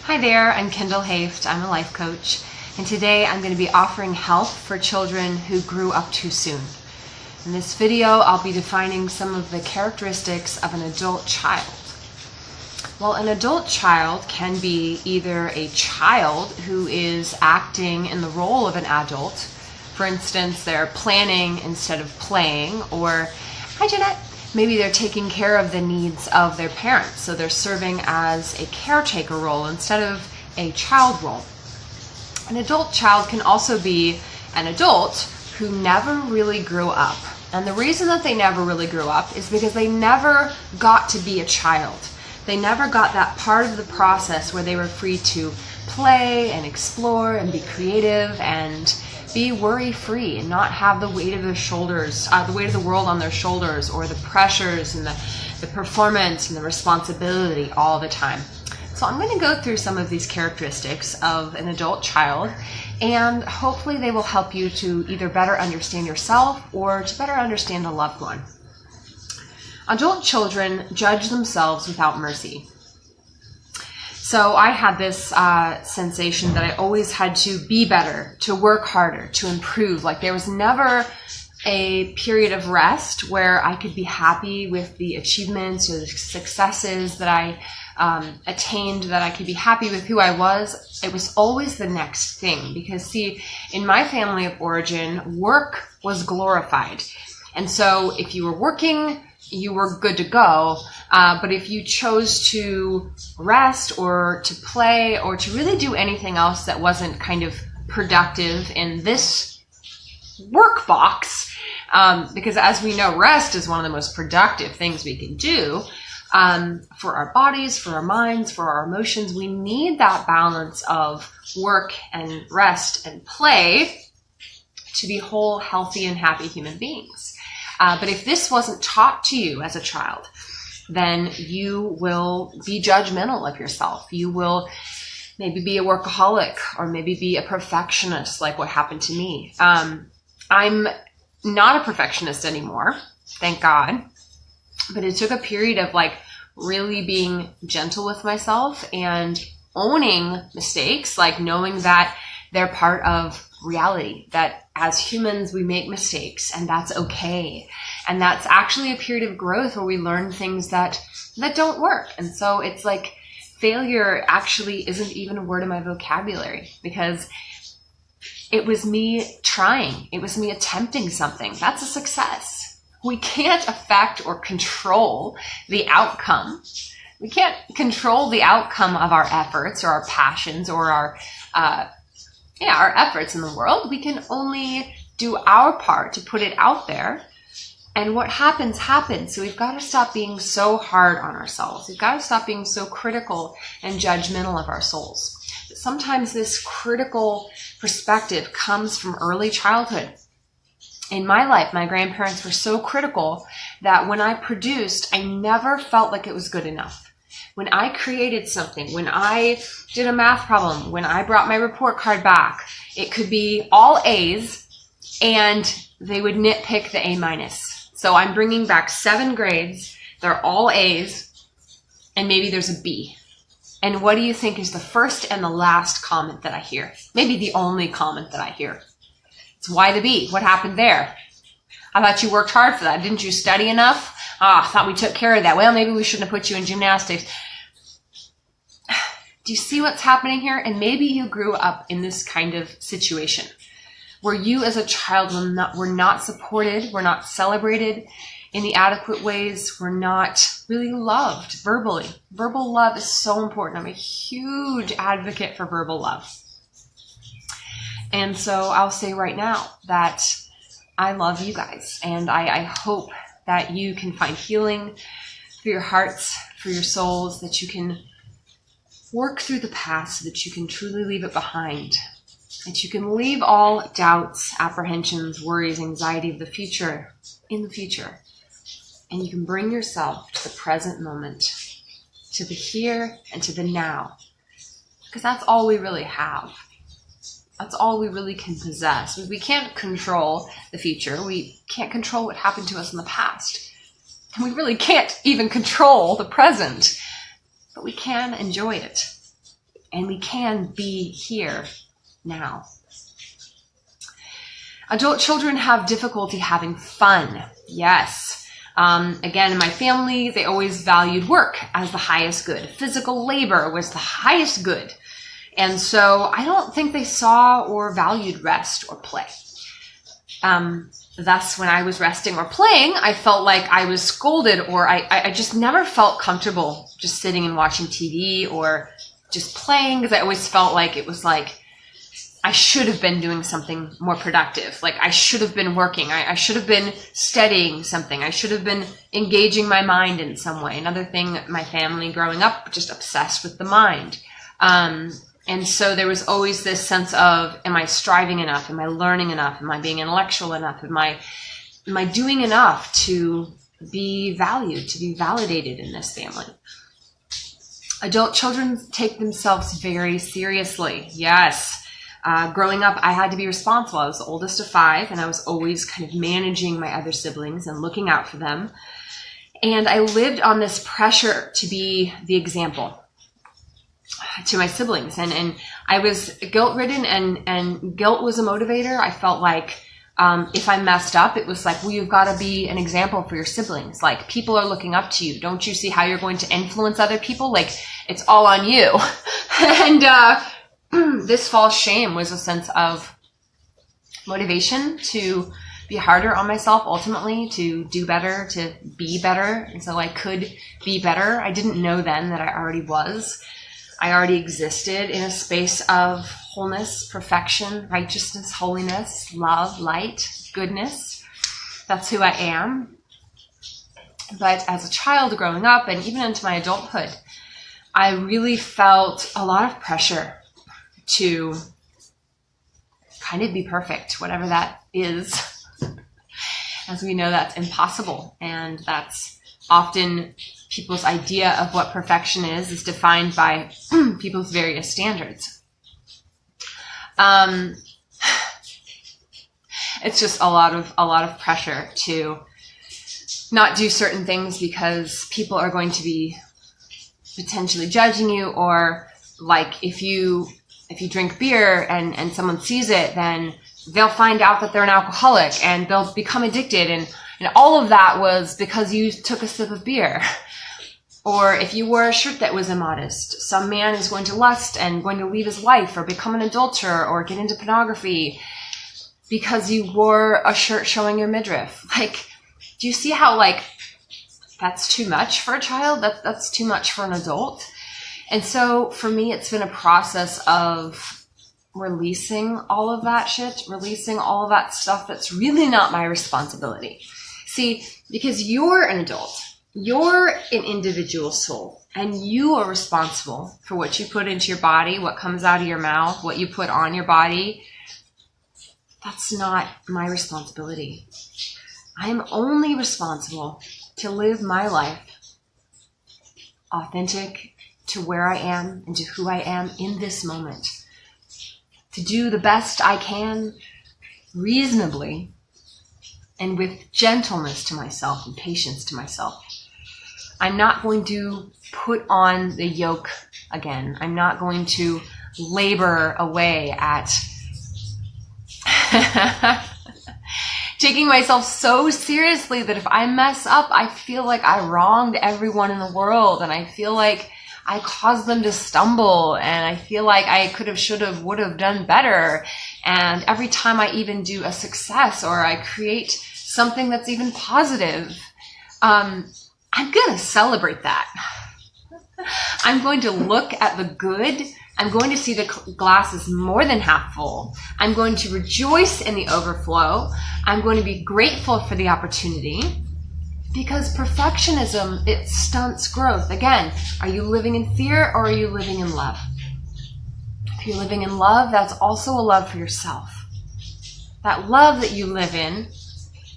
Hi there, I'm Kendall Hoeft. I'm a life coach, and today I'm going to be offering help for children who grew up too soon. In this video, I'll be defining some of the characteristics of an adult child. Well, an adult child can be either a child who is acting in the role of an adult. For instance, they're planning instead of playing, or, hi Jeanette, maybe they're taking care of the needs of their parents, so they're serving as a caretaker role instead of a child role. An adult child can also be an adult who never really grew up. And the reason that they never really grew up is because they never got to be a child. They never got that part of the process where they were free to play and explore and be creative and be worry-free and not have the weight of their shoulders, the weight of the world on their shoulders, or the pressures and the performance and the responsibility all the time. So I'm going to go through some of these characteristics of an adult child, and hopefully they will help you to either better understand yourself or to better understand a loved one. Adult children judge themselves without mercy. So I had this sensation that I always had to be better, to work harder, to improve. Like there was never a period of rest where I could be happy with the achievements or the successes that I attained, that I could be happy with who I was. It was always the next thing, because see, in my family of origin, work was glorified. And so if you were working, you were good to go. But if you chose to rest or to play or to really do anything else that wasn't kind of productive in this work box, because as we know, rest is one of the most productive things we can do for our bodies, for our minds, for our emotions. We need that balance of work and rest and play to be whole, healthy, and happy human beings. But if this wasn't taught to you as a child, then you will be judgmental of yourself. You will maybe be a workaholic or maybe be a perfectionist, like what happened to me. I'm not a perfectionist anymore, thank God. But it took a period of like really being gentle with myself and owning mistakes, like knowing that they're part of reality, that as humans we make mistakes and that's okay. And that's actually a period of growth where we learn things that don't work. And so it's like failure actually isn't even a word in my vocabulary, because it was me trying. It was me attempting something. That's a success. We can't affect or control the outcome. We can't control the outcome of our efforts or our passions or our efforts in the world. We can only do our part to put it out there. And what happens, happens. So we've got to stop being so hard on ourselves. We've got to stop being so critical and judgmental of our souls. But sometimes this critical perspective comes from early childhood. In my life, my grandparents were so critical that when I produced, I never felt like it was good enough. When I created something, when I did a math problem, when I brought my report card back, it could be all A's and they would nitpick the A-. So I'm bringing back 7 grades, they're all A's, and maybe there's a B. And what do you think is the first and the last comment that I hear? Maybe the only comment that I hear. It's why the B? What happened there? I thought you worked hard for that. Didn't you study enough? I thought we took care of that. Well, maybe we shouldn't have put you in gymnastics. Do you see what's happening here? And maybe you grew up in this kind of situation where you as a child were not supported, were not celebrated in the adequate ways, were not really loved verbally. Verbal love is so important. I'm a huge advocate for verbal love. And so I'll say right now that I love you guys, and I hope that you can find healing for your hearts, for your souls, that you can work through the past so that you can truly leave it behind, that you can leave all doubts, apprehensions, worries, anxiety of the future in the future, and you can bring yourself to the present moment, to the here and to the now, because that's all we really have. That's all we really can possess. We can't control the future. We can't control what happened to us in the past. And we really can't even control the present. But we can enjoy it. and we can be here now. Adult children have difficulty having fun. Yes. Again, in my family, they always valued work as the highest good. Physical labor was the highest good. And so I don't think they saw or valued rest or play. Thus, when I was resting or playing, I felt like I was scolded, or I just never felt comfortable just sitting and watching TV or just playing, because I always felt like it was like I should have been doing something more productive. Like I should have been working. I should have been studying something. I should have been engaging my mind in some way. Another thing, my family growing up, just obsessed with the mind. And so there was always this sense of, am I striving enough? Am I learning enough? Am I being intellectual enough? Am I doing enough to be valued, to be validated in this family? Adult children take themselves very seriously. Yes. Growing up, I had to be responsible. I was the oldest of 5, and I was always kind of managing my other siblings and looking out for them. And I lived on this pressure to be the example to my siblings. And I was guilt-ridden, and guilt was a motivator. I felt like if I messed up, it was like, well, you've got to be an example for your siblings. Like, people are looking up to you. Don't you see how you're going to influence other people? Like, it's all on you. And this false shame was a sense of motivation to be harder on myself, ultimately, to do better, to be better. And so I could be better. I didn't know then that I already was. I already existed in a space of wholeness, perfection, righteousness, holiness, love, light, goodness. That's who I am. But as a child growing up, and even into my adulthood, I really felt a lot of pressure to kind of be perfect, whatever that is. As we know, that's impossible. And that's often people's idea of what perfection is defined by people's various standards. It's just a lot of pressure to not do certain things because people are going to be potentially judging you, or like if you drink beer and someone sees it, then they'll find out that they're an alcoholic and they'll become addicted, and all of that was because you took a sip of beer. Or if you wore a shirt that was immodest, some man is going to lust and going to leave his wife or become an adulterer or get into pornography because you wore a shirt showing your midriff. Like, do you see how, like, that's too much for a child? That's too much for an adult. And so for me, it's been a process of releasing all of that shit, releasing all of that stuff that's really not my responsibility. See, because you're an adult, you're an individual soul, and you are responsible for what you put into your body, what comes out of your mouth, what you put on your body. That's not my responsibility. I'm only responsible to live my life authentic to where I am and to who I am in this moment. To do the best I can reasonably and with gentleness to myself and patience to myself. I'm not going to put on the yoke again. I'm not going to labor away at taking myself so seriously that if I mess up, I feel like I wronged everyone in the world, and I feel like I caused them to stumble, and I feel like I could have, should have, would have done better. And every time I even do a success or I create something that's even positive, I'm going to celebrate that. I'm going to look at the good. I'm going to see the glass is more than half full. I'm going to rejoice in the overflow. I'm going to be grateful for the opportunity, because perfectionism, it stunts growth. Again, are you living in fear or are you living in love? If you're living in love, that's also a love for yourself. That love that you live in,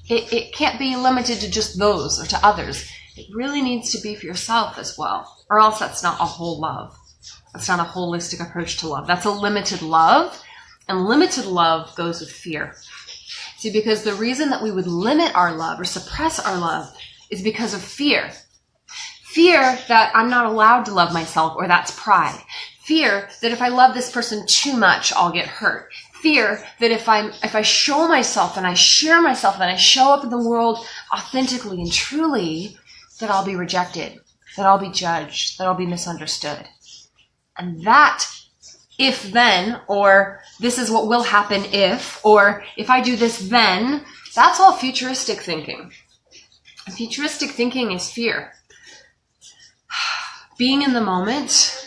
it can't be limited to just those or to others. It really needs to be for yourself as well, or else that's not a whole love. That's not a holistic approach to love. That's a limited love, and limited love goes with fear. See, because the reason that we would limit our love or suppress our love is because of fear. Fear that I'm not allowed to love myself, or that's pride. Fear that if I love this person too much, I'll get hurt. Fear that if I show myself and I share myself and I show up in the world authentically and truly, that I'll be rejected, that I'll be judged, that I'll be misunderstood. And that if then, or this is what will happen if, or if I do this then, that's all futuristic thinking. And futuristic thinking is fear. Being in the moment,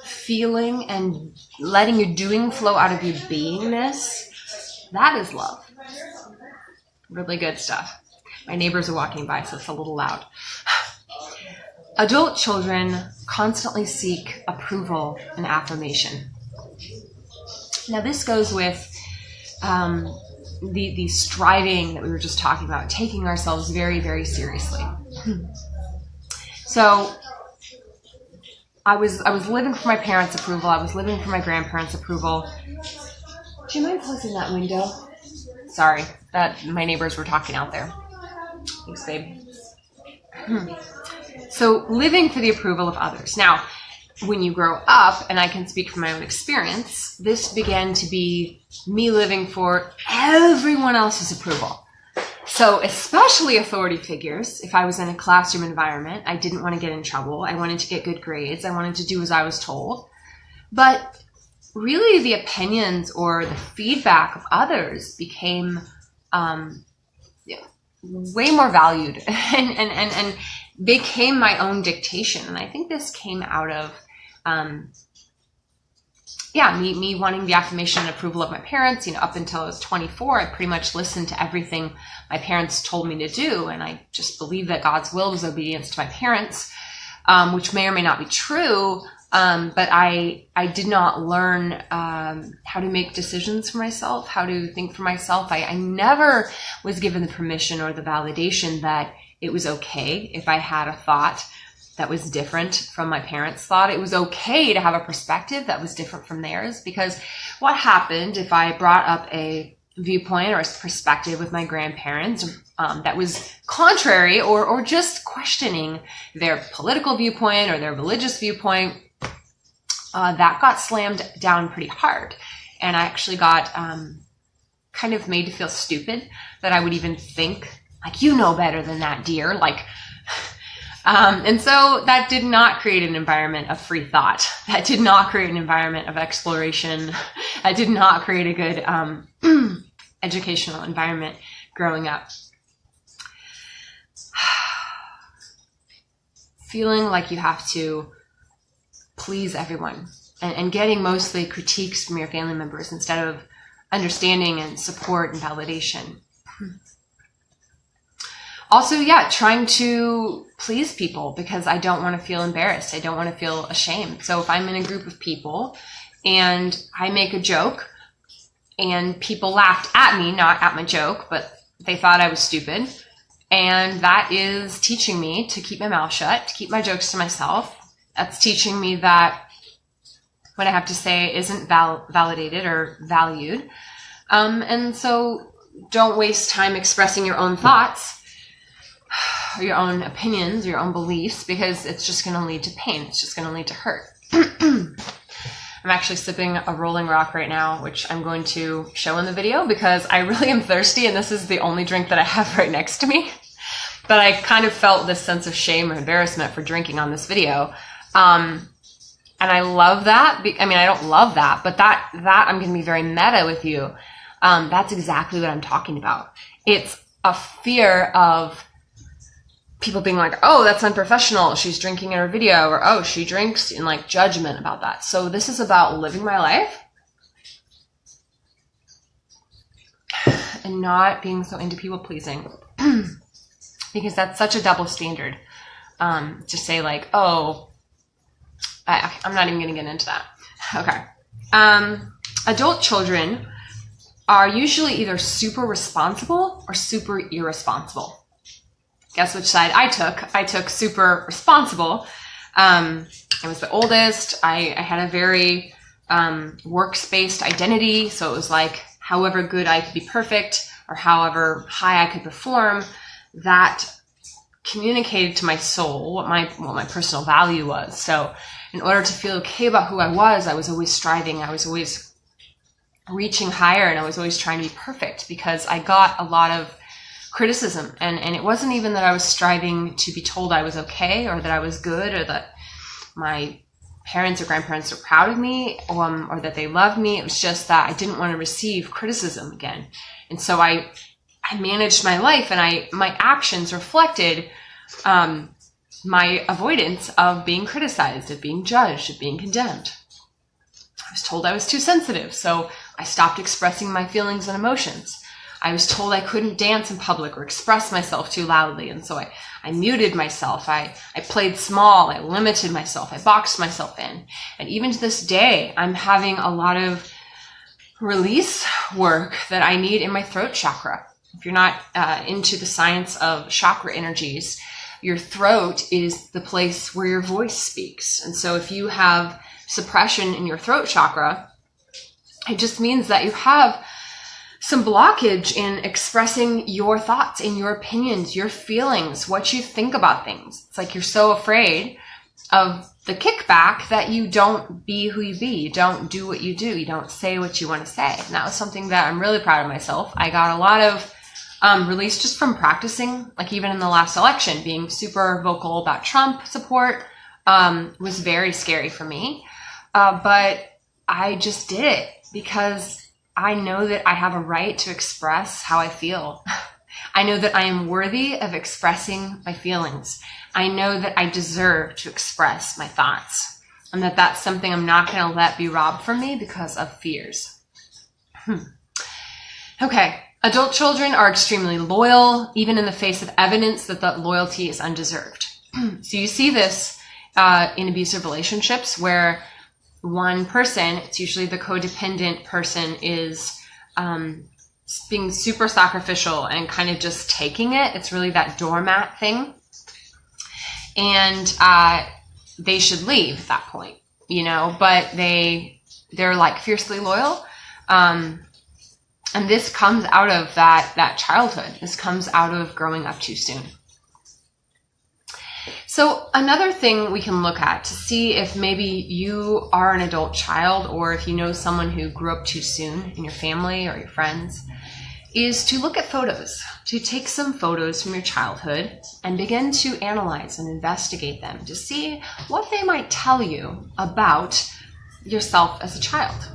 feeling and letting your doing flow out of your beingness, that is love. Really good stuff. My neighbors are walking by, so it's a little loud. Adult children constantly seek approval and affirmation. Now this goes with the striving that we were just talking about, taking ourselves very, very seriously. So I was living for my parents' approval. I was living for my grandparents' approval. Do you mind closing that window? Sorry, my neighbors were talking out there. Thanks, babe. So living for the approval of others. Now, when you grow up, and I can speak from my own experience, this began to be me living for everyone else's approval. So especially authority figures, if I was in a classroom environment, I didn't want to get in trouble. I wanted to get good grades. I wanted to do as I was told. But really the opinions or the feedback of others became way more valued and became my own dictation. And I think this came out of me wanting the affirmation and approval of my parents. Up until I was 24, I pretty much listened to everything my parents told me to do. And I just believed that God's will was obedience to my parents, which may or may not be true. But I did not learn how to make decisions for myself, how to think for myself. I never was given the permission or the validation that it was okay if I had a thought that was different from my parents' thought. It was okay to have a perspective that was different from theirs, because what happened if I brought up a viewpoint or a perspective with my grandparents that was contrary or just questioning their political viewpoint or their religious viewpoint, that got slammed down pretty hard. And I actually got kind of made to feel stupid that I would even think, like, you know better than that, dear. And so that did not create an environment of free thought. That did not create an environment of exploration. That did not create a good educational environment growing up. Feeling like you have to please everyone and getting mostly critiques from your family members instead of understanding and support and validation. Also, trying to please people because I don't want to feel embarrassed. I don't want to feel ashamed. So if I'm in a group of people and I make a joke and people laughed at me, not at my joke, but they thought I was stupid, and that is teaching me to keep my mouth shut, to keep my jokes to myself. That's teaching me that what I have to say isn't validated or valued. And so don't waste time expressing your own thoughts, or your own opinions, your own beliefs, because it's just going to lead to pain. It's just going to lead to hurt. I'm actually sipping a Rolling Rock right now, which I'm going to show in the video because I really am thirsty and this is the only drink that I have right next to me. But I kind of felt this sense of shame or embarrassment for drinking on this video. And I love that. I mean, I don't love that, but that I'm going to be very meta with you. That's exactly what I'm talking about. It's a fear of people being like, oh, that's unprofessional. She's drinking in her video, or oh, she drinks, and like judgment about that. So this is about living my life and not being so into people pleasing because that's such a double standard. To say like, oh, I'm not even going to get into that. Okay. Adult children are usually either super responsible or super irresponsible. Guess which side I took? I took super responsible. I was the oldest. I had a very works-based identity. So it was like, however good I could be perfect or however high I could perform, that communicated to my soul what my personal value was. So in order to feel okay about who I was always striving. I was always reaching higher, and I was always trying to be perfect because I got a lot of criticism. And it wasn't even that I was striving to be told I was okay or that I was good or that my parents or grandparents were proud of me or that they loved me. It was just that I didn't want to receive criticism again. And so I managed my life, and my actions reflected my avoidance of being criticized, of being judged, of being condemned. I was told I was too sensitive, so I stopped expressing my feelings and emotions. I was told I couldn't dance in public or express myself too loudly, and so I muted myself. I played small. I limited myself. I boxed myself in. And even to this day, I'm having a lot of release work that I need in my throat chakra. If you're not into the science of chakra energies, your throat is the place where your voice speaks. And so if you have suppression in your throat chakra, it just means that you have some blockage in expressing your thoughts and your opinions, your feelings, what you think about things. It's like you're so afraid of the kickback that you don't be who you be. You don't do what you do. You don't say what you want to say. And that was something that I'm really proud of myself. I got a lot of release just from practicing, like even in the last election, being super vocal about Trump support was very scary for me. But I just did it because I know that I have a right to express how I feel. I know that I am worthy of expressing my feelings. I know that I deserve to express my thoughts, and that that's something I'm not going to let be robbed from me because of fears. Okay. Adult children are extremely loyal, even in the face of evidence that that loyalty is undeserved. So you see this in abusive relationships where one person, it's usually the codependent person, is being super sacrificial and kind of just taking it. It's really that doormat thing. And they should leave at that point, but they're like fiercely loyal. And this comes out of that childhood. This comes out of growing up too soon. So another thing we can look at to see if maybe you are an adult child, or if you know someone who grew up too soon in your family or your friends, is to look at photos, to take some photos from your childhood and begin to analyze and investigate them to see what they might tell you about yourself as a child.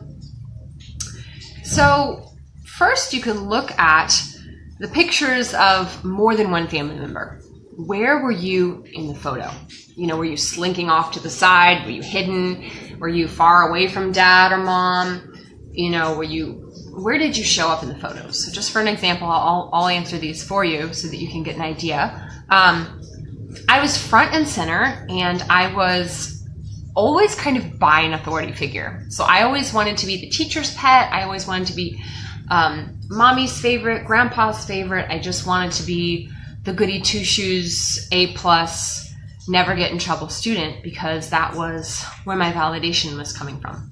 So first, you can look at the pictures of more than one family member. Where were you in the photo? Were you slinking off to the side? Were you hidden? Were you far away from dad or mom? Where did you show up in the photos? So just for an example, I'll answer these for you so that you can get an idea. I was front and center, and I was always kind of by an authority figure. So I always wanted to be the teacher's pet. I always wanted to be mommy's favorite, grandpa's favorite. I just wanted to be the goody two-shoes, A+, never get in trouble student, because that was where my validation was coming from.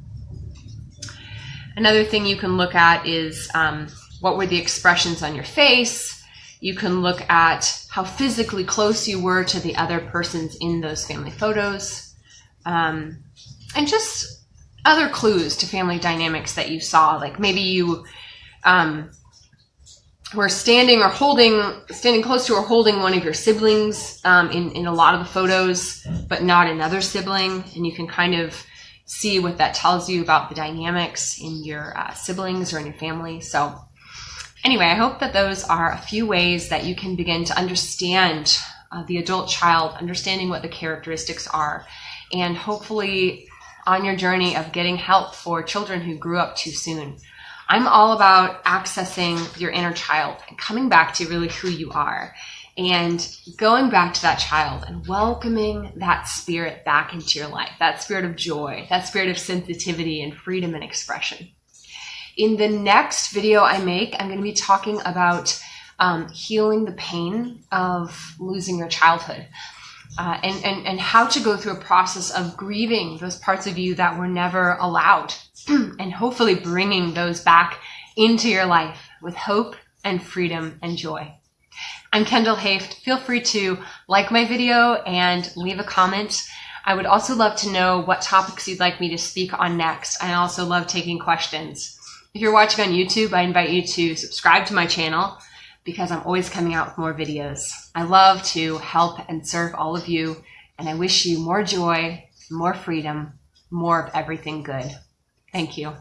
Another thing you can look at is what were the expressions on your face. You can look at how physically close you were to the other persons in those family photos, and just other clues to family dynamics that you saw. Like maybe you were standing close to or holding one of your siblings in a lot of the photos, but not another sibling. And you can kind of see what that tells you about the dynamics in your siblings or in your family. So anyway, I hope that those are a few ways that you can begin to understand the adult child, understanding what the characteristics are, and hopefully on your journey of getting help for children who grew up too soon. I'm all about accessing your inner child and coming back to really who you are, and going back to that child and welcoming that spirit back into your life, that spirit of joy, that spirit of sensitivity and freedom and expression. In the next video I make, I'm going to be talking about healing the pain of losing your childhood, and how to go through a process of grieving those parts of you that were never allowed, and hopefully bringing those back into your life with hope and freedom and joy. I'm Kendall Hoeft. Feel free to like my video and leave a comment. I would also love to know what topics you'd like me to speak on next. I also love taking questions. If you're watching on YouTube, I invite you to subscribe to my channel because I'm always coming out with more videos. I love to help and serve all of you, and I wish you more joy, more freedom, more of everything good. Thank you.